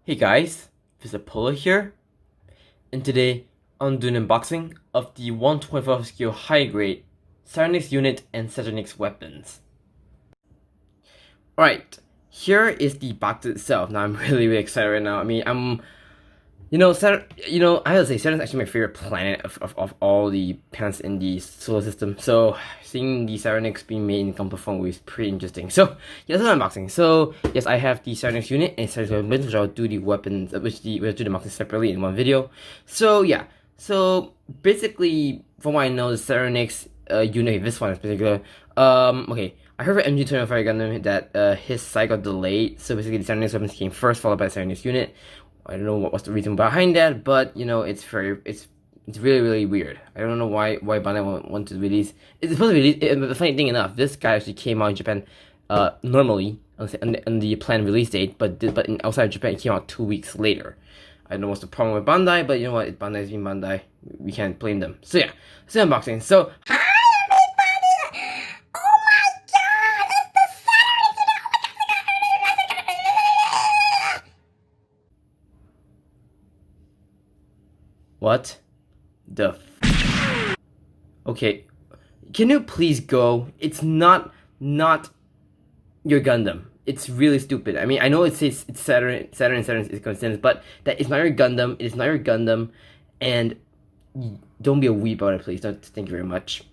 Hey guys, Mr. Polo here, and today I'm doing an unboxing of the 125 skill high grade Saturnix unit and Saturnix weapons. Alright, here is the box itself. Now I'm really excited right now. I mean, I have to say Saturn is actually my favorite planet of all the planets in the solar system. So seeing the Saturnix being made in comfort form is pretty interesting. So yeah, that's an unboxing. So yes, I have the Saturnix unit and Saturnix weapons, which I'll do the weapons, we'll do the unboxing separately in one video. So yeah, so basically from what I know, the Saturnix unit, this one in particular, okay. I heard from MG25 Gundam that his site got delayed, so basically the Saturnix weapons came first, followed by the Saturnix unit. I don't know what was the reason behind that, but you know, it's really weird. I don't know why Bandai want to release. It's supposed to release. The funny thing enough, this guy actually came out in Japan, normally on the planned release date, but outside of Japan, it came out 2 weeks later. I don't know what's the problem with Bandai, but you know what? Bandai is being Bandai. We can't blame them. So yeah, let's do unboxing. So. What the Okay, can you please go? It's not your Gundam. It's really stupid. I mean, I know it says it's Saturn is coincidence, but that is not your Gundam. It is not your Gundam, and don't be a weeb about it, please. Don't. Thank you very much.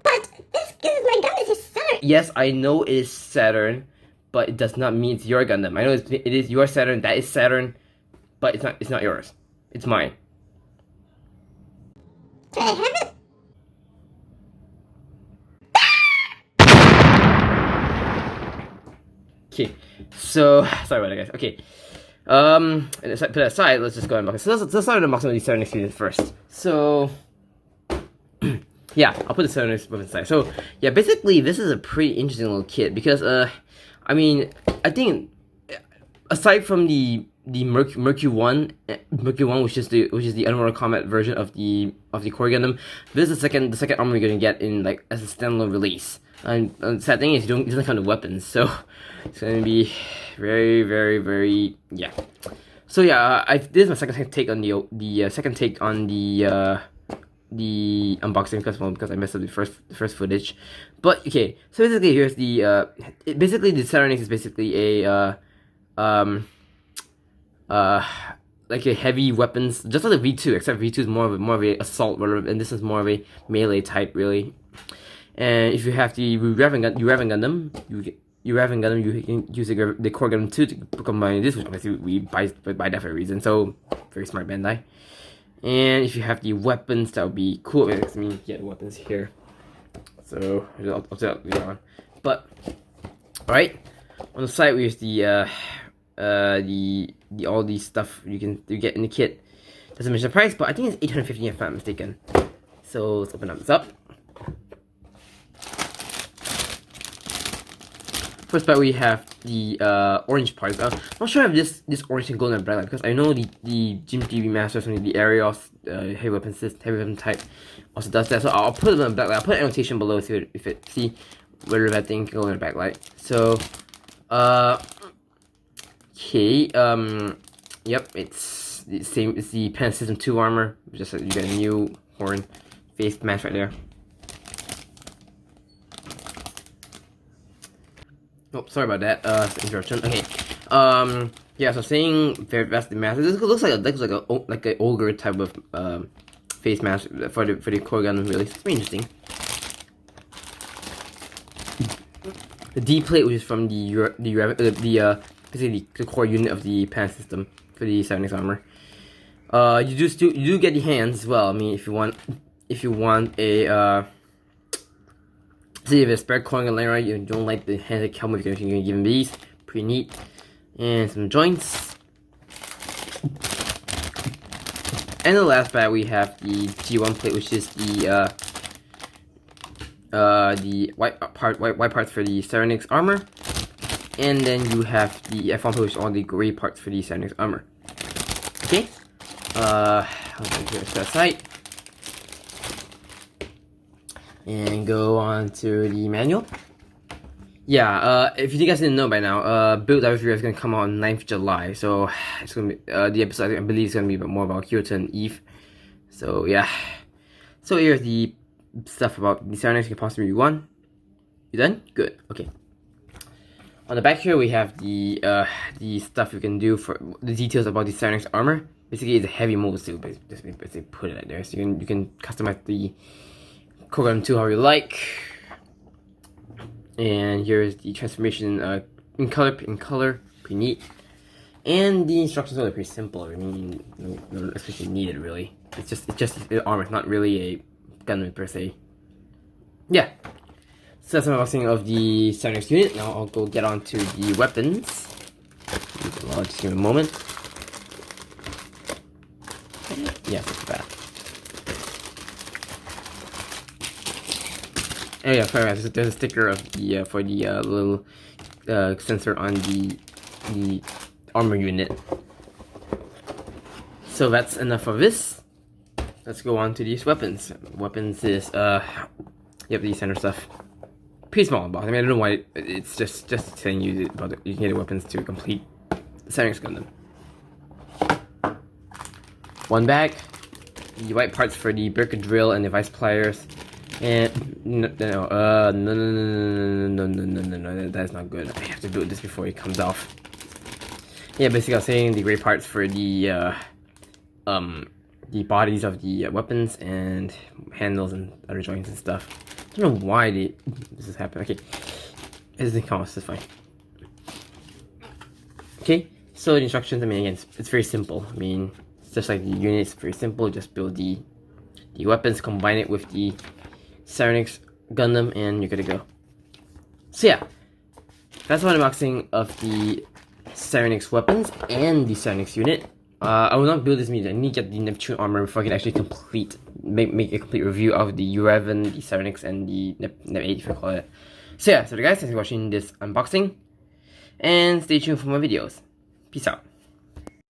But this is my Gundam. This is Saturn. Yes, I know it is Saturn, but it does not mean it's your Gundam. I know it is your Saturn. That is Saturn, but it's not yours. It's mine. Can I have it? Okay, so sorry about that, guys. Okay, and put that aside. Let's just go and unbox. So let's start unboxing with the Saturnix unit first. So yeah, I'll put the Saturnix weapon aside. So yeah, basically this is a pretty interesting little kit because I mean, I think aside from the Mercury One, which is the Underwater Combat version of the core Gundam, this is the second armor you're gonna get in like as a standalone release. And the sad thing is it doesn't come with weapons, so it's gonna be very yeah. So yeah, this is my second take on the unboxing because I messed up the first footage. But okay, so basically here's the basically the Saturnix is basically a like a heavy weapons, just like the V2, except V2 is more of a assault rather, and this is more of a melee type really. And if you have the Revan Gundam, you can use the core Gundam 2 to combine this, which obviously we buy that for a reason. So very smart Bandai. And if you have the weapons, that would be cool. I mean, yeah, the weapons here. So I'll tell you later on. But alright, on the side we have the all these stuff you get in the kit. Doesn't mention the price, but I think it's 850 if I'm not mistaken. So let's open this up. First part we have the orange parts. I'm not sure if this orange can go in a black light because I know the Jim TV Masters from the Aerios heavy weapon type also does that. So I'll put it in a black light. I'll put an annotation below see whether that thing can go in a backlight. So okay, yep, it's the same. It's the Pen System 2 armor. Just you get a new horn face mask right there. Oh, sorry about that. Interruption. Okay. Yeah. So saying that's the mask. This looks like a ogre type of face mask for the core Gundam release. It's pretty interesting. The D plate, which is from basically the core unit of the Pan system for the Saturnix armor. You do get the hands as well. I mean, if you want a see if it's spare coin and layer, you don't like the hands that come with you can give them these. Pretty neat. And some joints. And the last part we have the G1 plate, which is the white parts for the Saturnix armor. And then you have the F1 plate, which is all the gray parts for the Saturnix armor. Okay. I'll put that aside. And go on to the manual. yeah, if you guys didn't know by now, Build Diary is gonna come out on 9th July, so it's gonna be, the episode I believe is gonna be more about Kyoto and Eve. So yeah. So here's the stuff about the Saturnix you can possibly want. You done? Good. Okay. On the back here we have the stuff you can do for the details about the Saturnix armor. Basically, it's a heavy mold suit, but just basically put it right there. So you can customize the program to how you like. And here's the transformation in color, pretty neat. And the instructions are pretty simple. I mean, no especially needed really. It's just the armor, not really a gunman per se. Yeah. So that's my unboxing of the Saturnix unit. Now I'll go get on to the weapons. I'll just give it a moment. Yes, it's bad. Oh yeah, sorry, there's a sticker of the for the little sensor on the armor unit. So that's enough of this. Let's go on to these weapons. Weapons is yep, the center stuff. Pretty small box. I mean, I don't know why it's just saying you can get the weapons to complete the Saturnix Gundam. One bag. The white parts for the breaker drill and the vice pliers. And no, that's not good. I have to do this before it comes off. Yeah, basically I was saying the gray parts for the bodies of the weapons and handles and other joints and stuff. I don't know why this is happening. Okay, it doesn't count, it's fine. Okay, so the instructions, I mean, again, it's very simple. I mean, it's just like the unit, it's very simple. Just build the weapons, combine it with the Saturnix Gundam, and you're good to go. So yeah, that's my unboxing of the Saturnix weapons and the Saturnix unit. I will not build this media. I need to get the Neptune armor before I can actually make a complete review of the U11, the Saturnix, and the Nep 8, if I call it. So yeah, so guys, thanks for watching this unboxing, and stay tuned for more videos. Peace out.